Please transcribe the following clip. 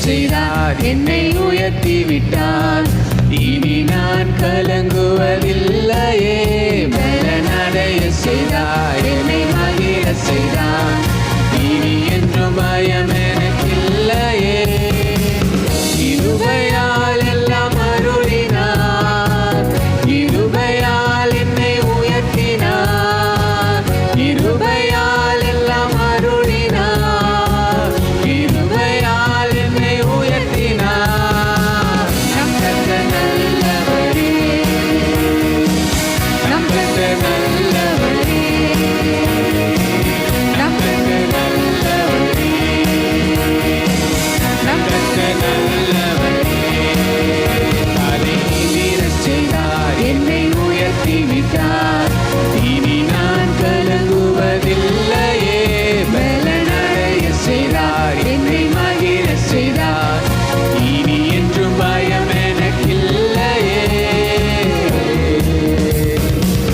செய்தார், என்னை உயர்த்தி விட்டார். இனி நான் கலங்குவதில்லையே, பலனடைய செய்தார், என்னை மகிழ செய்தார்.